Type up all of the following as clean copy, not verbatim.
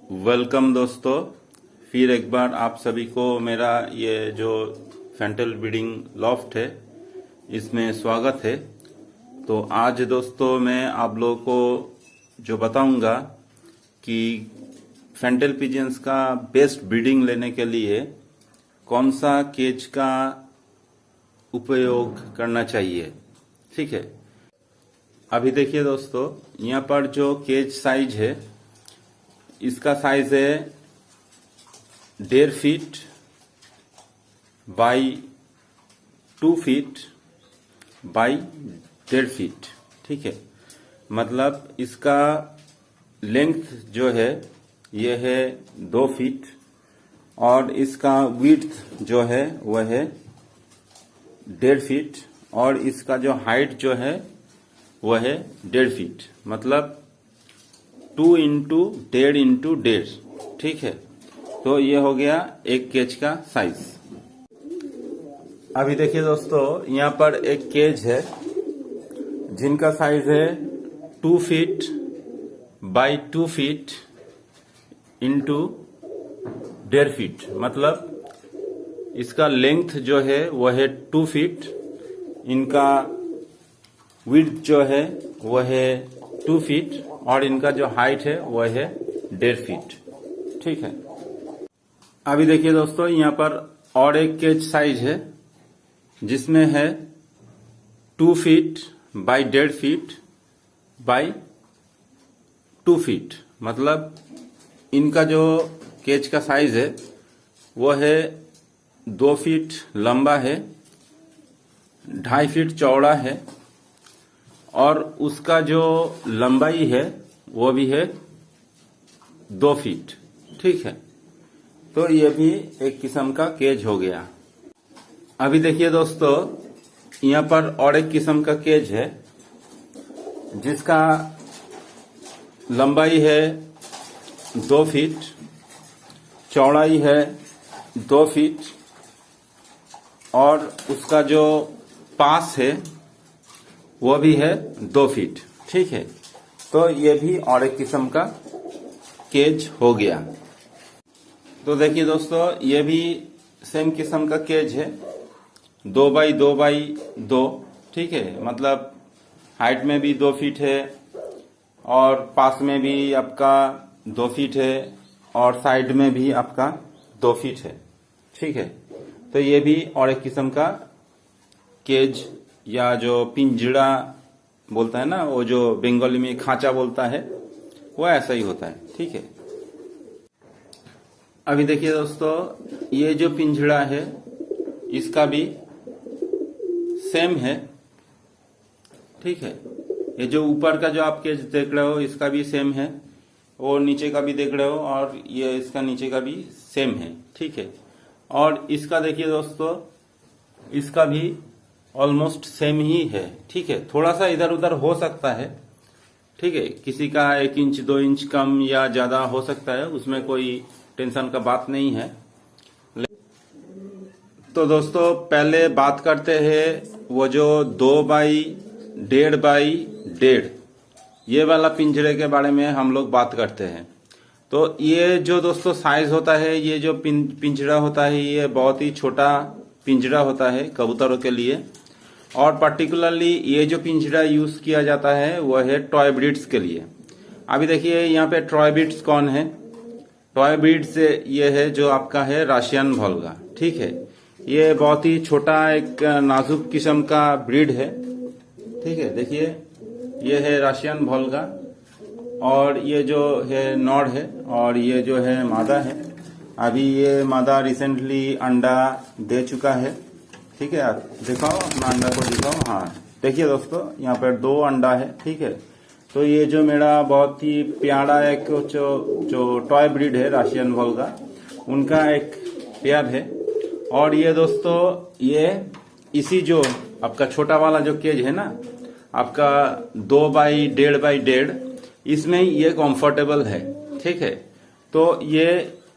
Welcome दोस्तों, फिर एक बार आप सभी को मेरा ये जो फैंटल ब्रीडिंग लॉफ्ट है इसमें स्वागत है। तो आज दोस्तों मैं आप लोगों को जो बताऊंगा कि फैंटल पिजन्स का बेस्ट ब्रीडिंग लेने के लिए कौन सा केज का उपयोग करना चाहिए। ठीक है, अभी देखिए दोस्तों, यहाँ पर जो केज साइज है इसका साइज है 1.5 feet by 2 feet by 1.5 feet. ठीक है, मतलब इसका लेंथ जो है ये है 2 फीट और इसका विड्थ जो है वह है 1.5 फीट और इसका जो हाइट जो है वह है 1.5 फीट, मतलब 2 इंटू 1.5 इंटू 1.5। ठीक है, तो ये हो गया एक केज का साइज। अभी देखिए दोस्तों, यहाँ पर एक केज है जिनका साइज है 2 feet by 2 feet into 1.5 feet, मतलब इसका लेंथ जो है वह है 2 फीट, इनका विड्थ जो है वह है 2 फीट और इनका जो हाइट है वह है 1.5 फीट। ठीक है, अभी देखिए दोस्तों, यहाँ पर और एक केज साइज है जिसमें है 2 feet by 1.5 feet by 2 feet, मतलब इनका जो केज का साइज है वह है 2 फीट लंबा है, 2.5 फीट चौड़ा है और उसका जो लंबाई है वो भी है 2 फीट। ठीक है, तो ये भी एक किस्म का केज हो गया। अभी देखिए दोस्तों, यहाँ पर और एक किस्म का केज है जिसका लंबाई है 2 फीट, चौड़ाई है 2 फीट और उसका जो पास है वो भी है 2 फीट। ठीक है, तो ये भी और एक किस्म का केज हो गया। तो देखिए दोस्तों, ये भी सेम किस्म का केज है, 2 बाई 2 बाई 2। ठीक है, मतलब हाइट में भी 2 फीट है और पास में भी आपका 2 फीट है और साइड में भी आपका 2 फीट है। ठीक है, तो ये भी और एक किस्म का केज या जो पिंजड़ा बोलता है ना, वो जो बंगाली में खांचा बोलता है, वो ऐसा ही होता है। ठीक है, अभी देखिए दोस्तों, ये जो पिंजड़ा है इसका भी सेम है। ठीक है, ये जो ऊपर का जो आप केज देख रहे हो इसका भी सेम है, और नीचे का भी देख रहे हो और ये इसका नीचे का भी सेम है। ठीक है, और इसका देखिए दोस्तों, इसका भी ऑलमोस्ट सेम ही है। ठीक है, थोड़ा सा इधर उधर हो सकता है। ठीक है, किसी का 1 इंच 2 इंच कम या ज्यादा हो सकता है, उसमें कोई टेंशन का बात नहीं है। तो दोस्तों, पहले बात करते हैं वो जो 2 बाई 1.5 बाई 1.5 ये वाला पिंजरे के बारे में हम लोग बात करते हैं। तो ये जो दोस्तों साइज होता है, ये जो पिंजरा होता है, ये बहुत ही छोटा पिंजरा होता है कबूतरों के लिए, और पर्टिकुलरली ये जो पिंजरा यूज किया जाता है वह है टॉय ब्रीड्स के लिए। अभी देखिए यहाँ पे टॉय ब्रीड्स कौन है। टॉय ब्रीड्स ये है जो आपका है रशियन वोल्गा। ठीक है, ये बहुत ही छोटा एक नाजुक किस्म का ब्रीड है। ठीक है, देखिए ये है रशियन वोल्गा और ये जो है नॉड है और ये जो है मादा है। अभी ये मादा रिसेंटली अंडा दे चुका है। ठीक है, आप दिखाओ अपना अंडा को दिखाओ। हाँ, देखिए दोस्तों, यहाँ पर 2 अंडा है। ठीक है, तो ये जो मेरा बहुत ही प्यारा एक जो टॉय ब्रीड है रशियन वोल्गा, उनका एक पेयर है। और ये दोस्तों, ये इसी जो आपका छोटा वाला जो केज है ना, आपका 2 बाई 1.5 बाई 1.5, इसमें ये कंफर्टेबल है। ठीक है, तो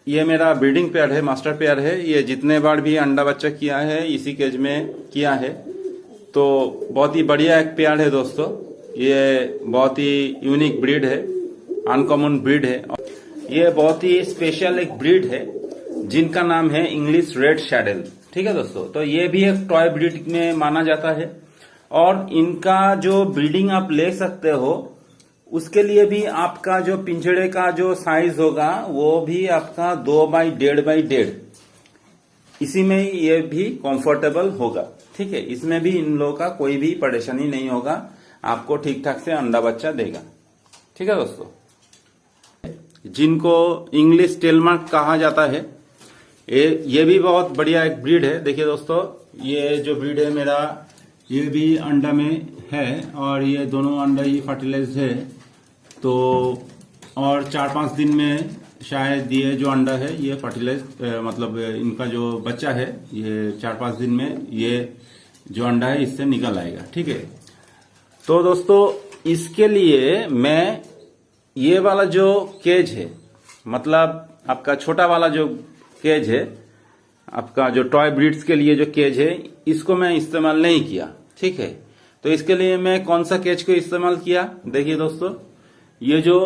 ये मेरा ब्रीडिंग पेयर है, मास्टर पेयर है। ये जितने बार भी अंडा बच्चा किया है इसी केज में किया है, तो बहुत ही बढ़िया एक पेयर है दोस्तों। ये बहुत ही यूनिक ब्रीड है, अनकॉमन ब्रीड है। ये बहुत ही स्पेशल एक ब्रीड है जिनका नाम है इंग्लिश रेड शैडल। ठीक है दोस्तों, तो ये भी एक टॉय ब्रीड में माना जाता है और इनका जो ब्रीडिंग आप ले सकते हो उसके लिए भी आपका जो पिंजड़े का जो साइज होगा वो भी आपका 2 बाई 1.5 इसी में ये भी कंफर्टेबल होगा। ठीक है, इसमें भी इन लोगों का कोई भी परेशानी नहीं होगा, आपको ठीक ठाक से अंडा बच्चा देगा। ठीक है दोस्तों, जिनको इंग्लिश टेलमार्क कहा जाता है ये भी बहुत बढ़िया एक ब्रीड है। देखिए दोस्तों, ये जो ब्रीड है मेरा ये भी अंडा में है और ये दोनों अंडा ही फर्टिलाइज है। तो और 4-5 दिन में शायद ये जो अंडा है ये फर्टिलाइज मतलब इनका जो बच्चा है ये 4-5 दिन में ये जो अंडा है इससे निकल आएगा। ठीक है, तो दोस्तों इसके लिए मैं ये वाला जो केज है, मतलब आपका छोटा वाला जो केज है, आपका जो टॉय ब्रीड्स के लिए जो केज है, इसको मैं इस्तेमाल नहीं किया। ठीक है, तो इसके लिए मैं कौन सा केज को इस्तेमाल किया, देखिए दोस्तों, ये जो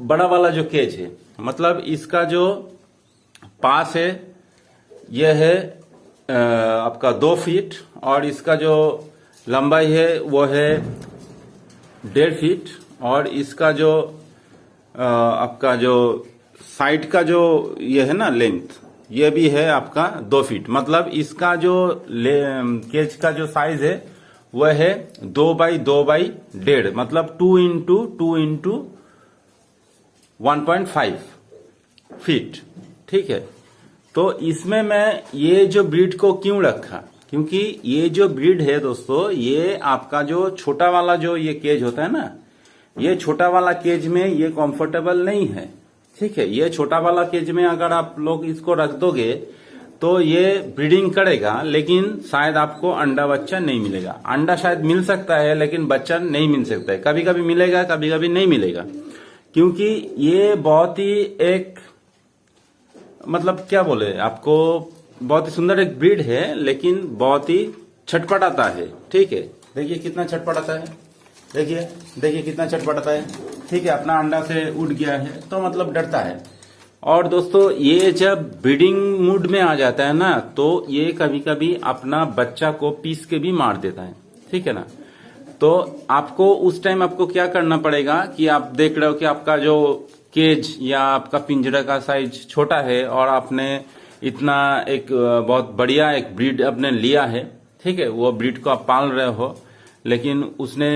बड़ा वाला जो केज है, मतलब इसका जो पास है ये है आपका 2 फीट और इसका जो लंबाई है वो है 1.5 फीट और इसका जो आपका जो साइड का जो ये है ना लेंथ, ये भी है आपका 2 फीट। मतलब इसका जो केज का जो साइज है वह है 2 बाई 1.5 मतलब 2 इंटू 2 इंटू 1.5 फीट। ठीक है, तो इसमें मैं ये जो ब्रीड को क्यों रखा, क्योंकि ये जो ब्रीड है दोस्तों, ये आपका जो छोटा वाला जो ये केज होता है ना, ये छोटा वाला केज में ये कंफर्टेबल नहीं है। ठीक है, ये छोटा वाला केज में अगर आप लोग इसको रख दोगे तो ये ब्रीडिंग करेगा लेकिन शायद आपको अंडा बच्चा नहीं मिलेगा। अंडा शायद मिल सकता है लेकिन बच्चा नहीं मिल सकता है, कभी कभी मिलेगा कभी कभी नहीं मिलेगा, क्योंकि ये बहुत ही एक मतलब क्या बोले आपको, बहुत ही सुंदर एक ब्रीड है लेकिन बहुत ही छटपटाता है। ठीक है, देखिए कितना छटपटाता है, देखिए कितना छटपटाता है। ठीक है, अपना अंडा से उड़ गया है तो मतलब डरता है। और दोस्तों ये जब ब्रीडिंग मूड में आ जाता है ना तो ये कभी कभी अपना बच्चा को पीस के भी मार देता है। ठीक है ना, तो आपको उस टाइम आपको क्या करना पड़ेगा कि आप देख रहे हो कि आपका जो केज या आपका पिंजरा का साइज छोटा है और आपने इतना एक बहुत बढ़िया एक ब्रीड आपने लिया है। ठीक है, वो ब्रीड को आप पाल रहे हो लेकिन उसने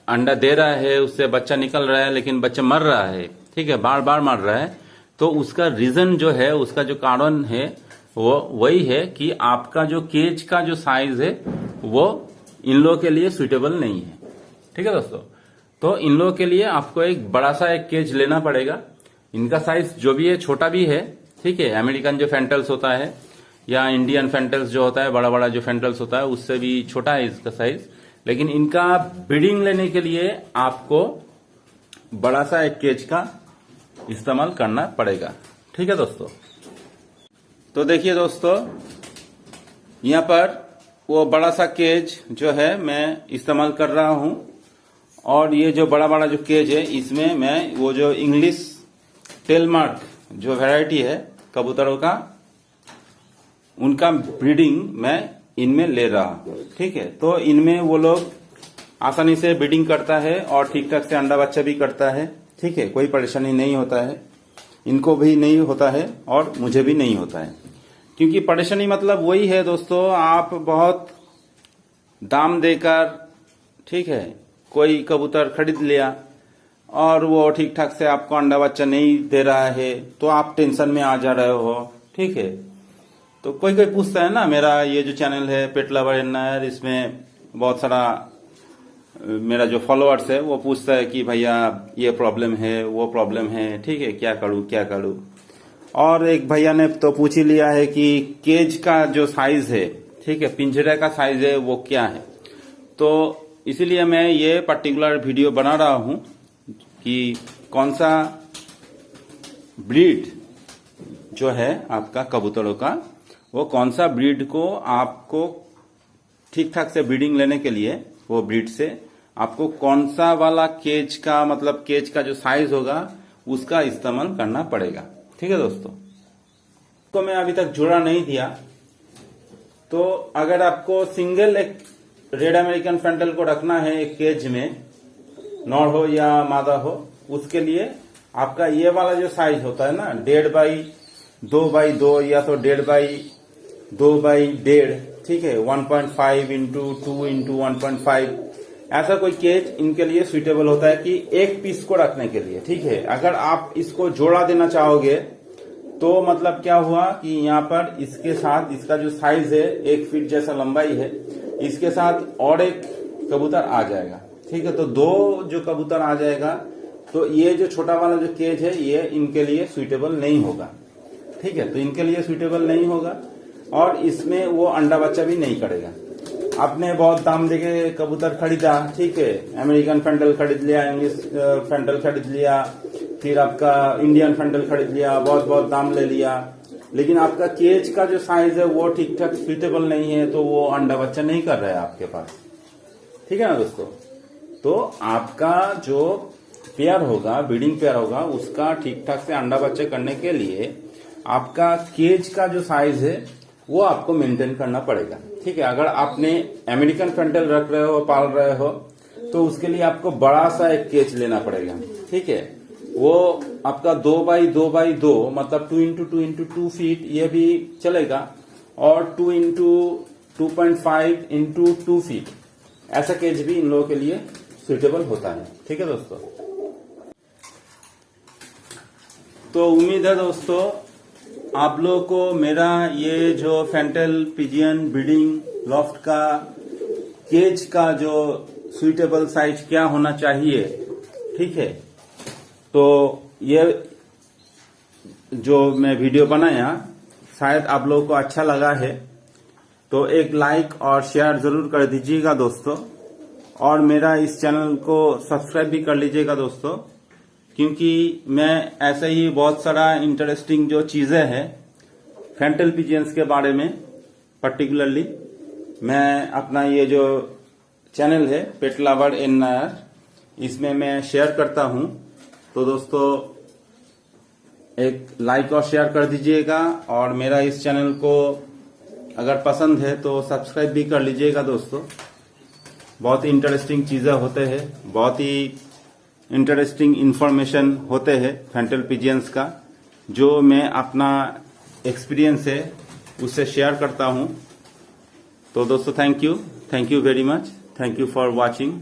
अंडा दे रहा है, उससे बच्चा निकल रहा है लेकिन बच्चा मर रहा है। ठीक है, बार बार मर रहा है। तो उसका रीजन जो है, उसका जो कारण है वो वही है कि आपका जो केज का जो साइज है वो इन लोगों के लिए सुइटेबल नहीं है। ठीक है दोस्तों, तो इन लोगों के लिए आपको एक बड़ा सा एक केज लेना पड़ेगा। इनका साइज जो भी है छोटा भी है। ठीक है, अमेरिकन जो फेंटल्स होता है या इंडियन फेंटल्स जो होता है, बड़ा बड़ा जो फेंटल्स होता है उससे भी छोटा है इसका साइज, लेकिन इनका ब्रीडिंग लेने के लिए आपको बड़ा सा एक केज का इस्तेमाल करना पड़ेगा। ठीक है दोस्तों, तो देखिए दोस्तों, यहाँ पर वो बड़ा सा केज जो है मैं इस्तेमाल कर रहा हूं और ये जो बड़ा बड़ा जो केज है इसमें मैं वो जो इंग्लिश टेलमार्क जो वैरायटी है कबूतरों का, उनका ब्रीडिंग मैं इनमें ले रहा हूं। ठीक है, तो इनमें वो लोग आसानी से ब्रीडिंग करता है और ठीक ठाक से अंडा बच्चा भी करता है। ठीक है, कोई परेशानी नहीं होता है, इनको भी नहीं होता है और मुझे भी नहीं होता है। क्योंकि परेशानी मतलब वही है दोस्तों, आप बहुत दाम देकर, ठीक है, कोई कबूतर खरीद लिया और वो ठीक ठाक से आपको अंडा बच्चा नहीं दे रहा है तो आप टेंशन में आ जा रहे हो। ठीक है, तो कोई कोई पूछता है ना, मेरा ये जो चैनल है पेट लवर एन्नायर, इसमें बहुत सारा मेरा जो फॉलोअर्स है वो पूछता है कि भैया ये प्रॉब्लम है वो प्रॉब्लम है। ठीक है, क्या करूं। और एक भैया ने तो पूछ ही लिया है कि केज का जो साइज है, ठीक है, पिंजरे का साइज है वो क्या है। तो इसीलिए मैं ये पर्टिकुलर वीडियो बना रहा हूं कि कौन सा ब्रीड जो है आपका कबूतरों का, वो कौन सा ब्रीड को आपको ठीक ठाक से ब्रीडिंग लेने के लिए, वो ब्रीड से आपको कौन सा वाला केज का, मतलब केज का जो साइज होगा उसका इस्तेमाल करना पड़ेगा। ठीक है दोस्तों, तो मैं अभी तक जोड़ा नहीं दिया, तो अगर आपको सिंगल एक रेड अमेरिकन फैंटल को रखना है एक केज में, नॉर हो या मादा हो, उसके लिए आपका ये वाला जो साइज होता है ना 1.5 बाई 2 या तो 1.5 बाई 2 ठीक है, 1.5 इंटू 2 इंटू 1.5, ऐसा कोई केज इनके लिए सुइटेबल होता है कि एक पीस को रखने के लिए। ठीक है, अगर आप इसको जोड़ा देना चाहोगे तो मतलब क्या हुआ कि यहाँ पर इसके साथ इसका जो साइज है 1 फीट जैसा लंबाई है, इसके साथ और एक कबूतर आ जाएगा। ठीक है, तो 2 जो कबूतर आ जाएगा, तो ये जो छोटा वाला जो केज है ये इनके लिए सुइटेबल नहीं होगा। ठीक है, तो इनके लिए सुइटेबल नहीं होगा और इसमें वो अंडा बच्चा भी नहीं करेगा। आपने बहुत दाम देके कबूतर खरीदा, ठीक है, अमेरिकन फैंटल खरीद लिया, इंग्लिश फैंटल खरीद लिया, फिर आपका इंडियन फैंटल खरीद लिया, बहुत दाम ले लिया, लेकिन आपका केज का जो साइज है वो ठीक ठाक सुइटेबल नहीं है, तो वो अंडा बच्चा नहीं कर रहा है आपके पास। ठीक है ना दोस्तों, तो आपका जो पेयर होगा, ब्रीडिंग पेयर होगा, उसका ठीक ठाक से अंडा बच्चे करने के लिए आपका केज का जो साइज है वो आपको मेंटेन करना पड़ेगा। ठीक है, अगर आपने अमेरिकन फैंटल रख रहे हो, पाल रहे हो, तो उसके लिए आपको बड़ा सा एक केज लेना पड़ेगा। ठीक है, वो आपका 2 बाई 2 मतलब 2 इंटू 2 इंटू 2 फीट ये भी चलेगा, और 2 इंटू 2.5 इंटू 2 फीट ऐसा केज भी इन लोगों के लिए सुइटेबल होता है। ठीक है दोस्तों, तो उम्मीद है दोस्तों आप लोगों को मेरा ये जो फैंटल पिजियन ब्रीडिंग लॉफ्ट का केज का जो सुइटेबल साइज क्या होना चाहिए, ठीक है, तो ये जो मैं वीडियो बनाया शायद आप लोगों को अच्छा लगा है, तो एक लाइक और शेयर जरूर कर दीजिएगा दोस्तों, और मेरा इस चैनल को सब्सक्राइब भी कर लीजिएगा दोस्तों, क्योंकि मैं ऐसे ही बहुत सारा इंटरेस्टिंग जो चीजें हैं फैंटल पिजियंस के बारे में पर्टिकुलरली मैं अपना ये जो चैनल है पेट लवर एन नायर, इसमें मैं शेयर करता हूं। तो दोस्तों एक लाइक और शेयर कर दीजिएगा, और मेरा इस चैनल को अगर पसंद है तो सब्सक्राइब भी कर लीजिएगा दोस्तों। बहुत ही इंटरेस्टिंग चीजें होते हैं, बहुत ही इंटरेस्टिंग इंफॉर्मेशन होते हैं फैंटल पिजियंस का, जो मैं अपना एक्सपीरियंस है उससे शेयर करता हूं। तो दोस्तों thank you very much, thank you for watching.